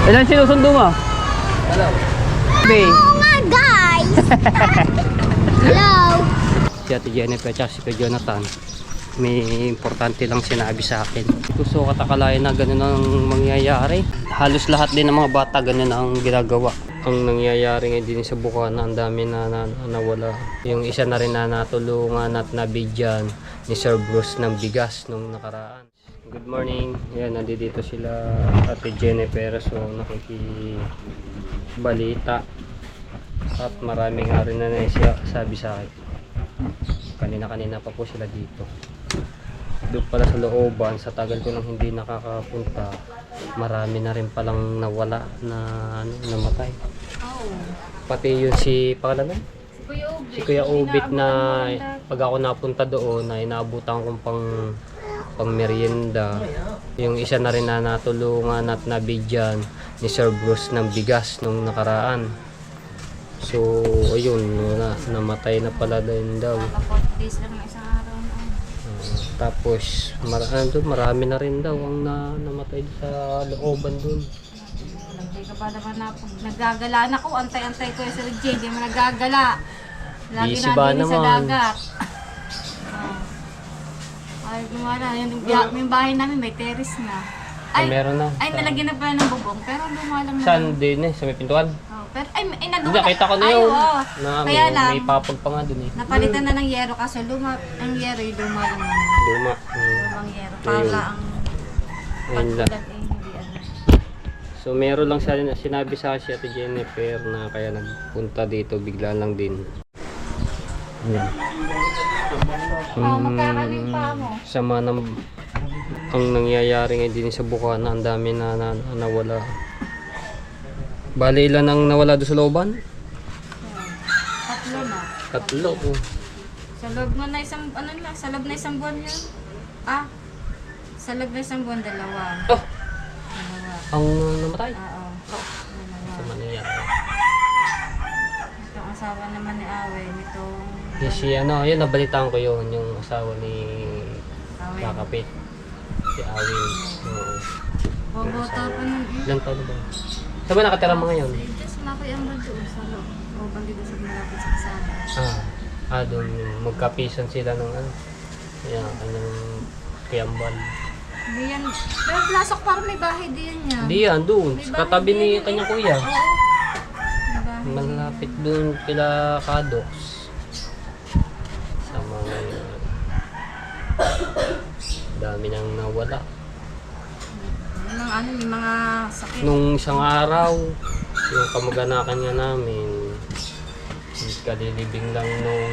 Ilan sinusundo mo? Hello. Be. Oh my guys! Hello! Si Ate Jennifer at si Kuya Jonathan, may importante lang sinabi sa akin. Gusto ko katakalain na ganun ang mangyayari. Halos lahat din ng mga bata ganun ang ginagawa. Ang nangyayari ngayon din sa Bukana, ang dami na nawala. Yung isa na rin na natulungan at nabigyan ni Sir Bruce ng bigas nung nakaraan. Good morning. Yan, nandito sila Ate Jennifer. So nakikibalita. At marami nga rin na sabi sa akin. Kanina pa po sila dito. Doon pala sa looban, sa tagal ko nang hindi nakakapunta, marami na rin palang nawala na namatay. Pati yun si pangalan? Si Kuya Ubit na pag ako napunta doon na inaabutan kong pang merienda. Yung isa na rin na natulungan at nabigyan ni Sir Bruce ng bigas nung nakaraan. So ayun, namatay na pala din daw. Tapos marami na rin daw ang namatay sa looban doon. Hindi ka pa naman na pag naggagalaan ako, antay-antay ko yung Sir J, hindi mo naggagala. Lagi Busy ba na din sa naman? dagat. Ay, gumala. Yung bahay namin may terrace na. Ay, meron na. Ay, nalagyan na pala ng bubong, pero lumalang na. Saan din sa may pintuan? Oh, pero ay Hindi, nakita ko na yun. oo. Na Kaya lang, may papag pa nga dun eh. napalitan na ng yero kasi ang yero yung lumalang na. Luma. Lumang yero. Para ang Ayun lang. pagkulat eh, hindi ano. So meron lang sinabi sa si Ate Jennifer na kaya nagpunta dito bigla lang din. Ayan. Magkakaling pa mo. Sama ng ang nangyayari ngayon din sa Bukana, ang dami na nawala. Bali ilan ang nawala doon sa looban? Tatlo na. Tatlo. Oh. Sa loob nga na isang, sa loob na isang buwan yun. Sa loob na isang buwan, dalawa. Oh, Dalawa. ang namatay. Oo. Dalawa. Sa nangyayari. Itong asawa naman ni Awe, nitong Si ano, yun nabalitaan ko yun, yung asawa ni Awe. Kakapit. Si Awin. Oo. Boboto pa nun. Ilang taon na ba? Saan ba nakatira mga yun? Just malaki ang doon sa loob. O bandi doon sa malapit sa kasama. Doon magkapisan sila ng ano. Kaya kanyang kiyambal. Hindi yan. Pero plasok parang may bahay din niya. Hindi yan, doon. May Sa bahay katabi din ni yan, kanyang eh. kuya. Oo. May bahay din. Malapit doon kila Kadox. Sa mga yun. Dami nang nawala. May mga sakit. Nung isang araw, yung kamag-anakan nga namin, kalilibing lang nung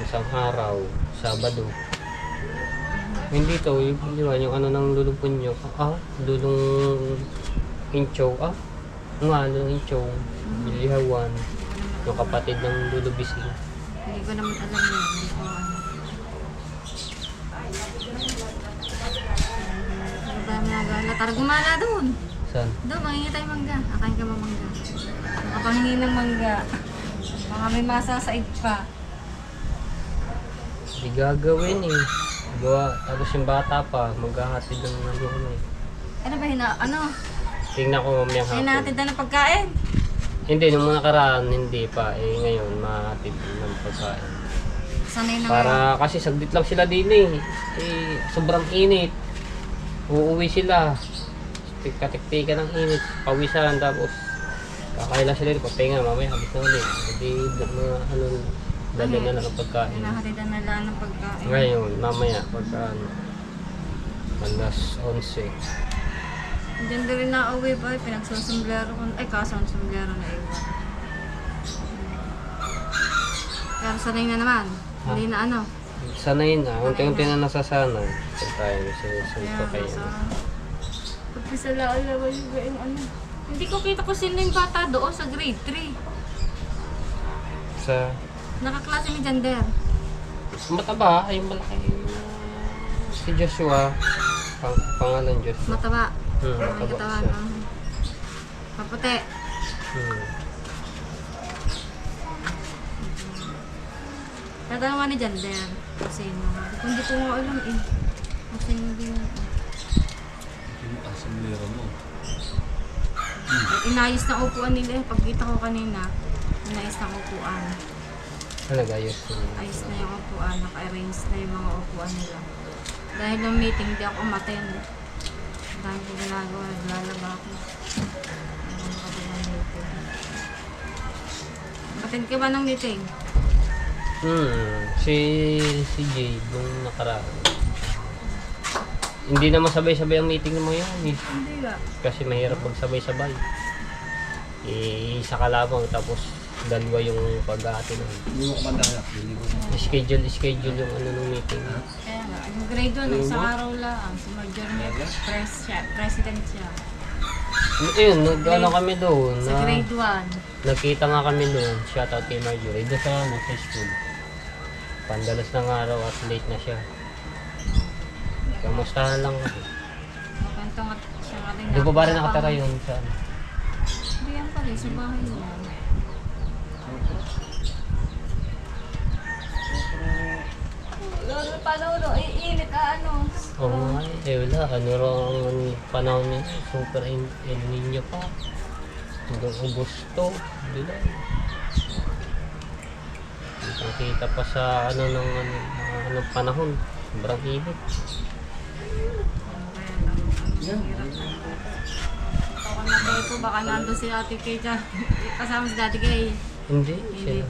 isang araw, Sabado. Hindi to, yung ano ng lulupon nyo. Lulong Inchow. Lulong Inchow. Bilihawan. Yung kapatid ng lulubising. Hindi ko naman alam yun. Hindi ko ano. Ano ba mga gala? Tara gumala doon. Saan? Doon, mangingi tayo mangga. Akain ka ba mangga? Makapangingi ng mangga. Baka may masasaid pa. Hindi gagawin eh. Gawa, tapos yung bata pa, maghahatid ng ano eh. Ano ba ano? Tingnan ko mamayang hapon. Hinatid na ng pagkain. Hindi, nung mga nakaraan, hindi pa. Ngayon, mahatid ng pagkain. Sanay na Para kasi saglit lang sila din eh. Sobrang init. Uuwi sila. Katiktika ng init. Pawisan tapos kakain lang sila rin. Papahinga mamaya habis na ulit. Hindi dali na ng pagkain. hinahatidan na lang ng pagkain. Ngayon, mamaya pagka alas 11. Diyan din rin na uwi ba? Pinagsusumblero ko. Ay, kaso ang sumblero na iwan. Pero sanay na naman. Hindi na ano. Sanay na. Unti-unti na nasasanay. Pagkain sa kayo. Pagpisa laalawa yung ano. Hindi ko kita ko sino yung bata doon sa grade 3. Sa Nakaklase ni Jander. mataba, ay malaki. Si Joshua. Pangalan Joshua. Mataba. Mataba Katawan. siya. Maputi. Tatanong nga ni Jander. Kasi hindi ko nga alam eh. Kasi hindi. Yung asamblero mo. Inayos na upuan nila. Pagkita ko kanina, inayos na upuan. Nag-ayos ko. Ayos na yung upuan. Naka-arrange na yung mga upuan nila. Dahil ng meeting, di ako umattend. Dahil ko ginagawa, naglalaba ako. Ano makapag ng meeting. Attend ka ba ng meeting? Si Jay, nung nakaraan. Hindi naman sabay-sabay ang meeting ng mga yan. Hindi ba? Kasi mahirap magsabay-sabay. Isa ka lamang tapos dalawa yung pag-aati nun. Hindi mo kumanda. Schedule yung ano ng meeting. Kaya nga, yung grade 1, isang araw lang. Si Marjorie president siya. Ayun, nag-ano kami doon. Sa grade 1. Nagkita nga kami doon. Shoutout kay Marjorie. Doon sa school. Pandalas ng araw at late na siya. Kamustahan lang ako. Makwento nga siya nga rin. Doon pa ba rin nakatara yun sa ano? Hindi yan pala, sa bahay niya. Lolo, palolo, iinit ano. Oo nga wala. Ano raw ang panahon niya? Super El Nino pa. Hanggang Agosto. Hindi lang. Kita pa sa ano ng anong panahon. Sobrang init. Tawa na kayo po, baka nandun si Ate Kay dyan. Kasama si Daddy Kay. Hindi. Hindi.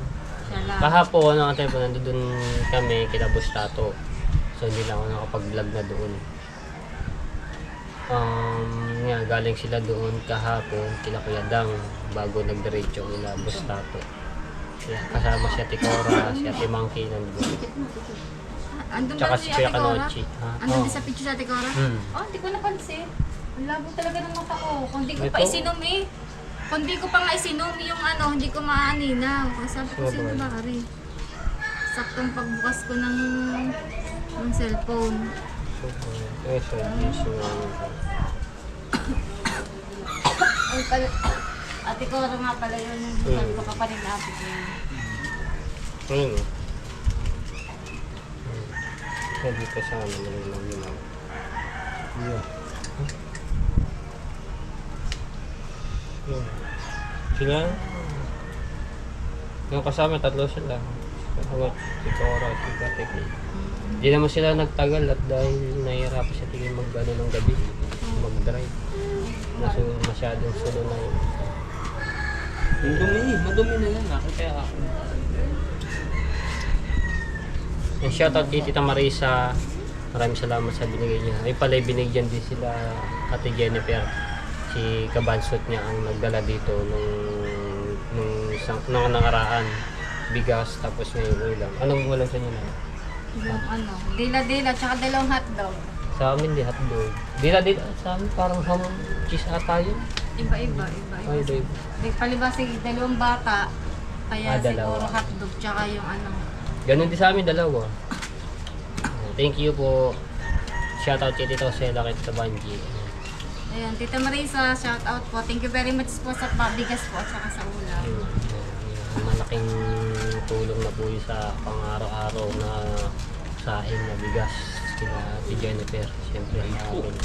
Siya lang. Kahapon, tayo po, nandun kami kila Bustato. So, hindi lang ako nakapag-vlog na doon. Galing sila doon kahapon, kila Kuya Dang, bago nagdiretso kila Bustato. Kasama si Ate Cora, si Ate Monkey nandun. Andun Tsaka ba si si Kuya Ate Cora? Kanochi. Andun din sa picture si Ate Cora? Hmm. Hindi ko napansin. Ang labo talaga ng mata ko. Kung di ko pa Ito? isinom eh. Kung di ko pa nga isinom yung ano, hindi ko maaninaw. Kasi sabi ko, sino ba kari? Saktong pagbukas ko ng cellphone. Ay, Ate Cora nga pala yun. Sabi ko kapanin na Ate Cora. Ayun o. Dito sa ano, malinaw. Yeah. Sila? Yung kasama, tatlo sila. Si Cora, si Kateki. Hindi naman sila nagtagal at dahil nahihirapan siya tingin mag-ano ng gabi. Mag-drive. Masyadong solo na yun. Madumi na yan. Kaya ako. And shoutout kay Tita Marisa. Maraming salamat sa binigay niya. Ay pala binigyan din sila Ate Jennifer. Si kabansot niya ang nagdala dito nung nakaraan. Bigas tapos may ulam. Anong ulam sa inyo na? Yung ano, dila-dila, tsaka dalawang hotdog. Sa amin di hotdog. Dila sa amin parang ham cheese ata yun. Iba-iba. Ay, babe. Palibasi, dalawang bata. Kaya Dalawa. siguro hotdog, tsaka yung ano. Ganun din sa amin, dalawa. Thank you po. Shoutout kay Tito Sela kay Tito Banji. Ayan, Tita Marisa, shout out po. Thank you very much po sa pabigas po at saka sa ulam. Malaking tulong na po yun sa pang-araw-araw na saing na bigas kina si Jennifer. Siyempre ang akin.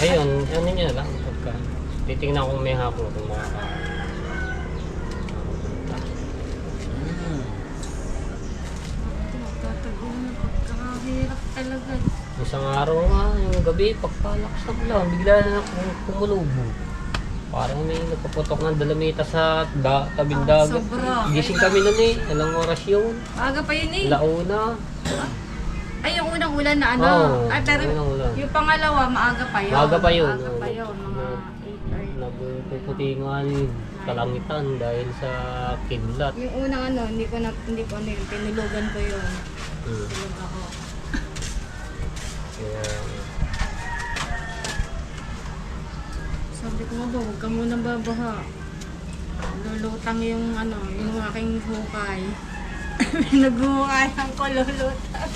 Ayun, ano niya lang. Pagka, titingnan kung may hapon kung makaka. Tatagunan, pagkakahirap talaga. Isang araw nga, yung gabi, pagpalakas na pala, bigla na kumulubo. Parang may nagpaputok ng dalamita sa tabing dagat. Sobra. Gising kami nun eh, alang oras yun. Maaga pa yun eh. Launa. Ay, yung unang ulan na ano. Oo, Ay, pero unang ulan. yung pangalawa, maaga pa yun. Maaga pa yun. Maaga pa yun, mga 8 or... Nagpuputi nga yun, kalangitan dahil sa kidlat. Yung unang ano, hindi ko ano yun, tinulugan ko yun. Tulog ako. Kaya, Sabi ko nga ba, huwag ka munang babaha. Lulutang yung ano, yung aking hukay. Naghuhukay ang ko, lulutang.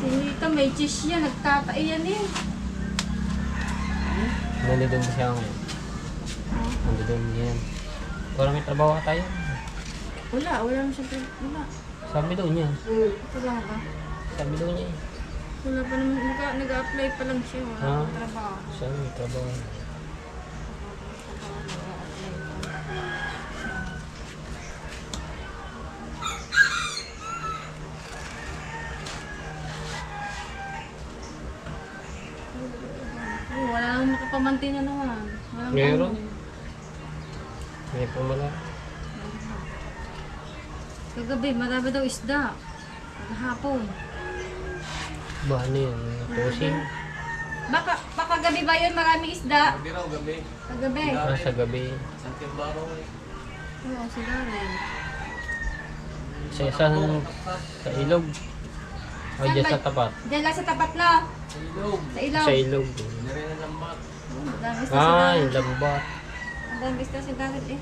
Sinita, may cheese yan, nagtatai yan eh. nandun siya ngayon. Nandun yan. Parang may trabaho tayo. Wala naman siya, wala. Sa Sabi daw niya. Wala ba? Sabi daw niya. Wala pa naman, nag-a-apply pa lang siya. Wala Ah. pang trabaho. Siya may trabaho. Oh, wala nang makapamantin na naman. Walang Meron. ano. May pumala. Kagabi, marami daw isda. Maghapon. Ba, ano yun? Pusing. Baka gabi ba yun maraming isda? Gabi raw, gabi. Kagabi. Sa gabi. San Timbaro eh. Oo, sila rin. Sa isang sa ilog. O Saan dyan ba? sa tapat. Diyan lang sa tapat na. Sa ilog. Sa ilaw. Sa ilog. Nire na lambat. Madami isda Ah, si yung Dalit. lambat. Madami isda si Dalit eh.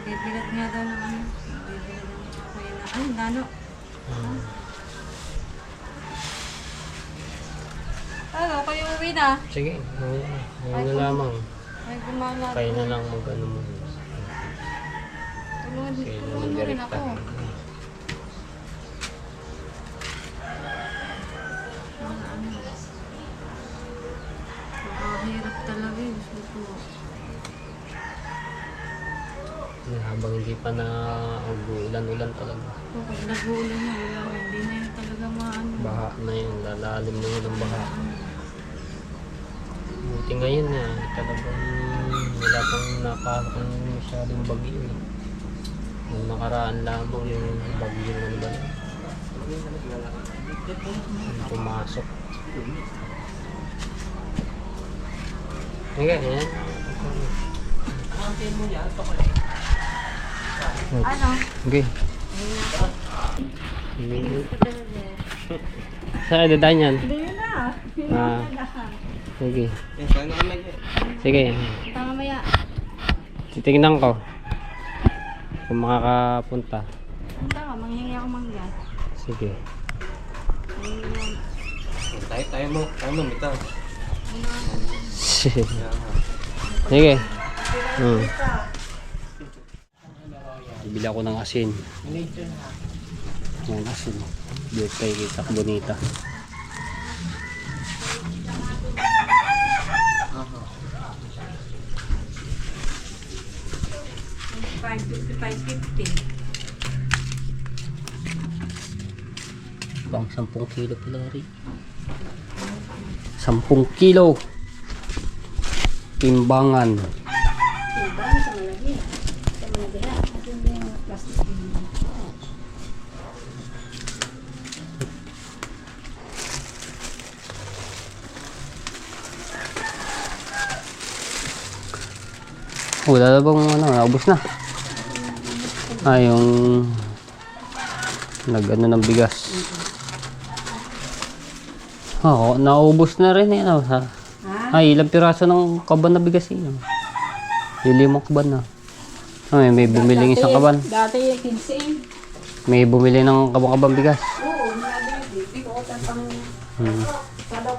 Bibilat nga daw ng ano. Bibilat ng kuya na. Ay, nano. Hmm. Ano, kayo uwi na. Sige, ngayon na lamang. Ay, gumala. Kaya na lang mag-ano mo. Tulungan Kaya na tulungan mo rin mag-direkta. ako. Nakahirap talaga yun. Suko. Habang hindi pa na ulan-ulan talaga. Pag nag-uulan na, wala na. Hindi na yun talaga maano. Baha na yun, lalalim na yun ang baha. Buti ngayon na, talagang wala pang napasok ng masyadong bagyo eh. Nung nakaraan lamang yung bagyo ng ano ba yun? Yung pumasok. Okay, yan. Ang mo yan, ito ka Ano? Okay. Saan dadaan yan? Hindi na. Ah, sige. Yan, saan na kami eh. Sige. Punta mamaya. Titignan ko. Kung makakapunta. Punta ka, manghingi ako mangga. Sige. Tayo mo, mita. Sige. Bibili ako ng asin. Yan, asin. Dito kay Itak Bonita. Bang 10 kilo pala rin. 10 kilo. Timbangan. Wala na bang ano, naubos na. Ah, yung nag-ano ng bigas. Oo, naubos na rin eh. Ano, ha? Ay, ilang piraso ng kaban na bigas yun. Yung 5 kaban na. Ay, may bumili ng isang kaban. Dati 15. May bumili ng kabang-kabang bigas. Oo, nabili. Hindi ko utang pang sadok.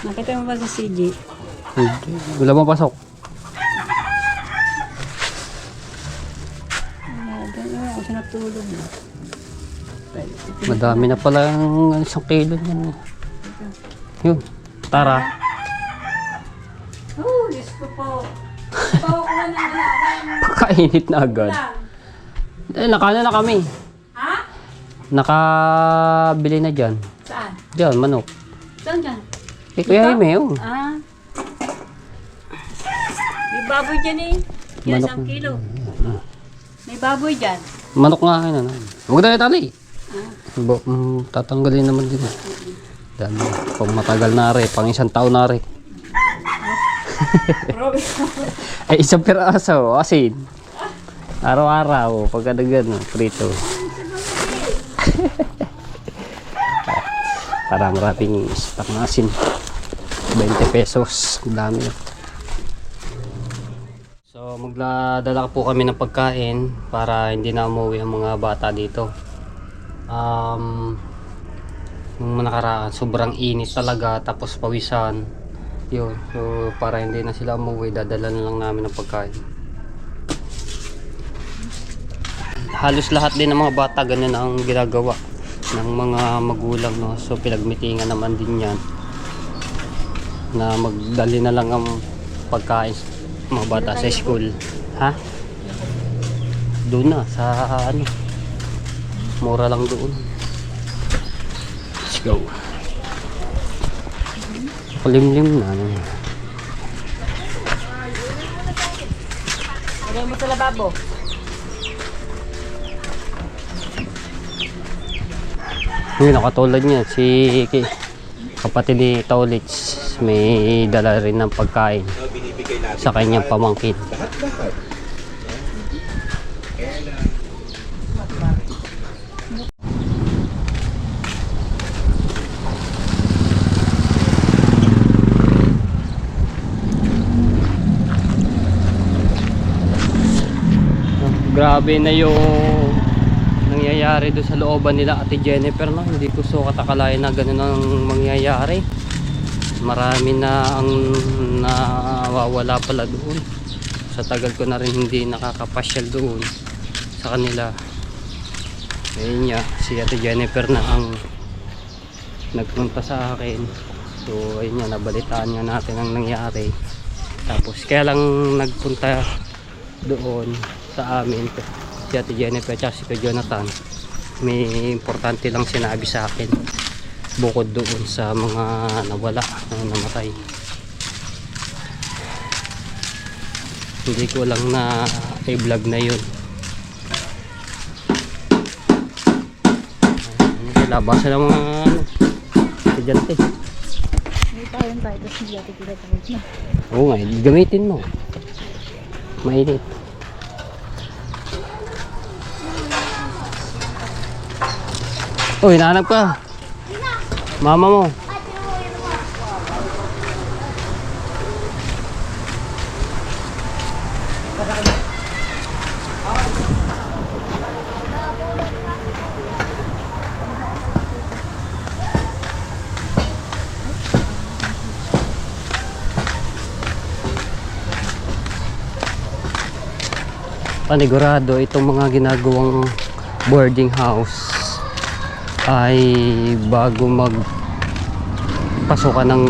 Nakita mo ba sa CG? Hindi. Wala bang pasok? Doon ako siya natulog. Madami na pala yung 1 kilo niyan. Yun. Tara. Oh, Diyos ko po. Bawa ko na ng alakan. Kainit na agad. Eh, nakana na kami. Ha? Nakabili na dyan. Saan? Dyan, manok. Saan dyan? Eh, Kuya Jaime, oh. Ah. May baboy dyan eh. Yan, Manok. 1 kilo. May baboy dyan. Manok nga kayo na. Huwag tayo tali. Tatanggalin naman din. Dami. Pag matagal na rin, pang 1 taon na rin. Ay, 1 piraso, asin. Araw-araw, pagkadagan, prito. Para maraming stock na asin. 20 pesos. Dami. So, magdadala po kami ng pagkain para hindi na umuwi ang mga bata dito. Nung nakaraan, sobrang init talaga, tapos pawisan. Yun, so para hindi na sila umuwi, dadala na lang namin ng pagkain. Halos lahat din ng mga bata ganun ang ginagawa ng mga magulang, no? So pinagmitingan naman din yan na magdali na lang ang pagkain mga bata sa school. Ha? Doon na sa ano, mura lang doon. Let's go. Kulimlim na ano. Lagay mo sa lababo. Yung nakatulad niya si kapatid ni Taulits, may dala rin ng pagkain sa kanyang pamangkin. Grabe na yung nangyayari doon sa looban nila Ate Jennifer, no? Hindi ko so katakalain na ganun ang mangyayari. Marami na ang nawawala pala doon. Sa tagal ko na rin hindi nakakapasyal doon sa kanila. Ayun niya, si Ate Jennifer na ang nagpunta sa akin. So ayun niya, nabalitaan niya natin ang nangyari. Tapos kaya lang nagpunta doon sa amin si Ate Jennifer at si Jonathan, may importante lang sinabi sa akin bukod doon sa mga nawala na namatay. Hindi ko lang na i-vlog na yun. Labasan ng mga estudyante. May tayong tayo, tapos hindi natin tinatawag na. Oo nga, gamitin mo. Mainit. Uy, hinahanap ka. Mama mo. Panigurado itong mga ginagawang boarding house ay bago magpasukan ng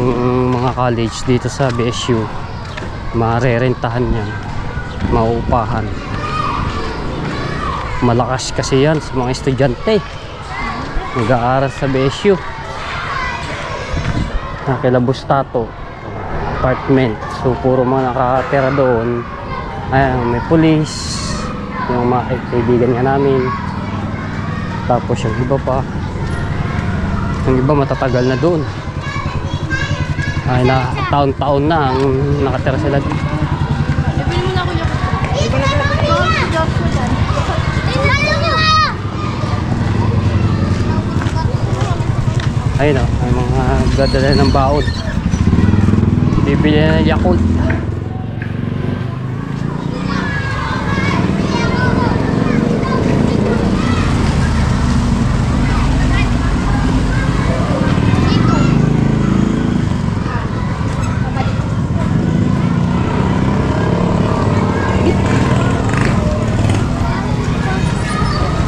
mga college dito sa BSU, marerentahan yan, mauupahan. Malakas kasi yan sa mga estudyante nag-aaral sa BSU. Nakilabustato apartment, so puro mga nakatira doon. Ayan, may police, yung mga kaibigan nga namin, tapos yung iba pa, yung iba matatagal na doon, ay na taon-taon na ang nakatira sila doon. Sabihin mo na ako yung Ayun o, may mga dadala ng baon, bibili na ng Yakult.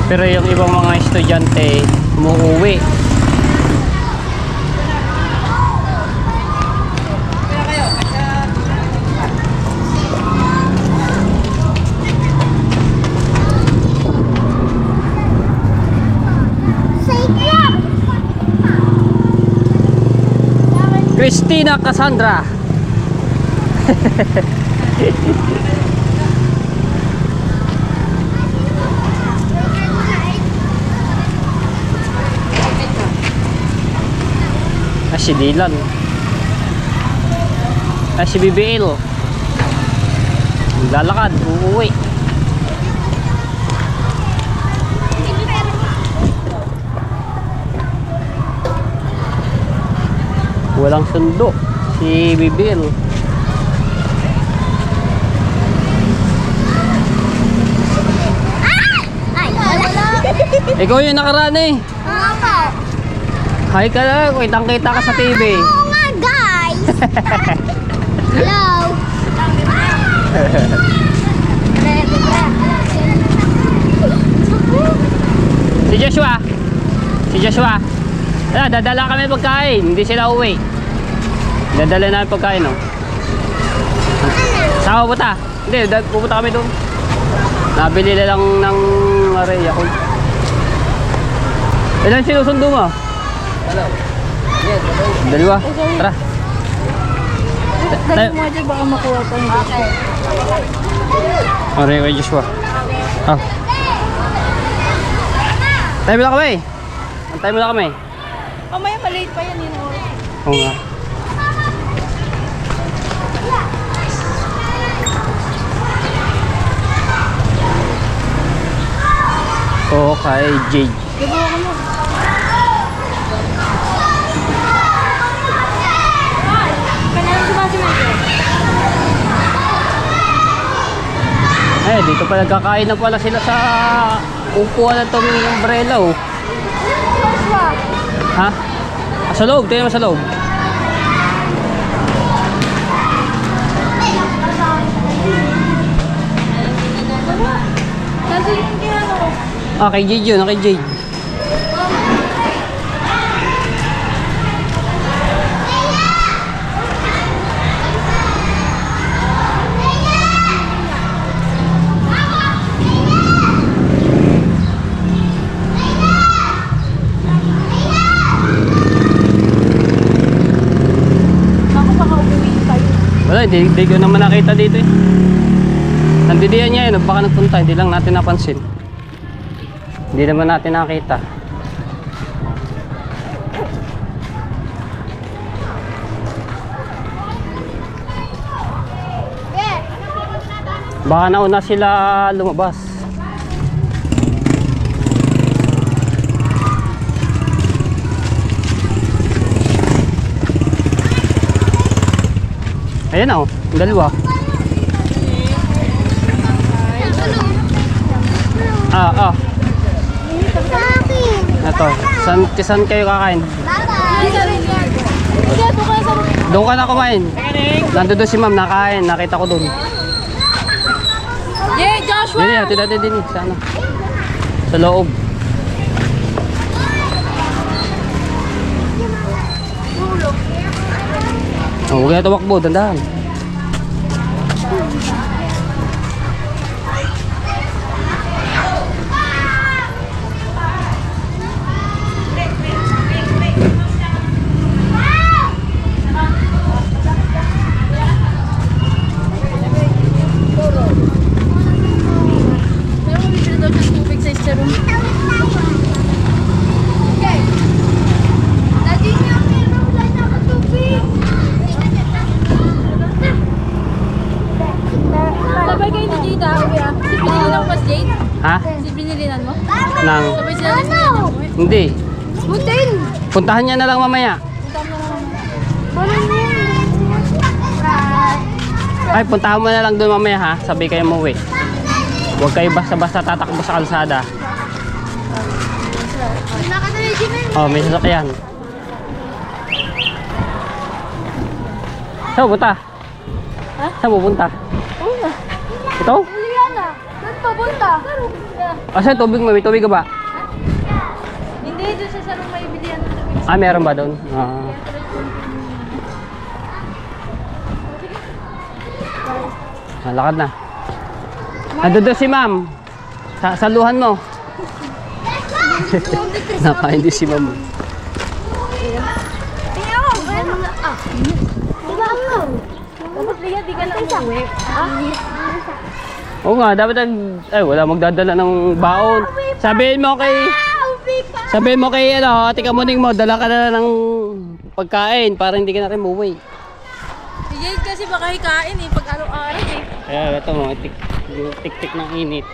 Pero yung ibang mga estudyante umuwi. Christina Cassandra. Si Dylan, si BBL lalakad, uuwi. Walang sundo si BBL. Ikaw yung nakaraan eh. Hi ka na, kitang kita ka sa TV. Oo nga guys. Hello. Si Joshua. Si Joshua. Dadala kami pagkain. Hindi sila uwi. Dadala namin pagkain, no? Saan pupunta? Hindi, pupunta kami doon. Nabili na lang ng Areya ko. Ilan sinusundo mo? Dalawa. Tara. Dali mo dyan, baka makuha pa yung dito. Areya kay Joshua. Ah. Tayo mo lang kami. Antay mo lang kami. Mamaya malate pa yan, yun. Oo nga. Oo, kay Jade. Gabawa ka mo. Kailangan si Michael. Eh, dito pa nagkakain na pala sila sa upuan na itong umbrella, oh. Ha? Ah, sa loob, tingnan mo sa loob. Nandun yung kinano. Ah, kay Jade yun, kay Jade. Ako baka umuwi tayo. Wala, hindi ko naman nakita dito eh. Nandidiyan niya yun, baka nagpunta, hindi lang natin napansin. Hindi naman natin nakita. Baka nauna sila lumabas. Ayan na, oh, ang dalawa. Ah. Ito, saan kayo kakain? Doon ka na kumain. Nandun doon si ma'am, nakain. Nakita ko doon. Yeah, Joshua! Dini, hati natin din. Sana. Sa loob. Oh, huwag na tumakbo, dandahan. Pero kung bibili daw ng tubig sa isa room. Sabay kayo ni Jade ah, kuya. Si binilinan mo ba si Jade? Ha? Si binilinan mo? Nang? Sabay sila ni binilinan mo eh. Hindi. Butin. Puntahan niya na lang mamaya. Ay, puntahan mo na lang doon mamaya ha. Sabi kayo mo, wait. Huwag kayo basta-basta tatakbo sa kalsada. Oh, may sasakyan. Saan pupunta? Ha? Saan pupunta? Ito? Liana, saan papunta? Ah, saan tubig mo? May tubig ka ba? Hindi, doon sa room may bilihan ng tubig. Ah, meron ba doon? Ah. Lakad na. Ando doon si ma'am. Saluhan mo. Nakain din si ma'am. Tapos liya, di ka na umuwi. Oo nga, dapat wala magdadala ng baon. Sabihin mo kay ano, ate Kamuning mo, dala ka na ng pagkain para hindi ka na rin umuwi. Si Jade kasi baka hikain eh, pag araw-araw eh. Kaya ito mo, yung tik-tik ng init.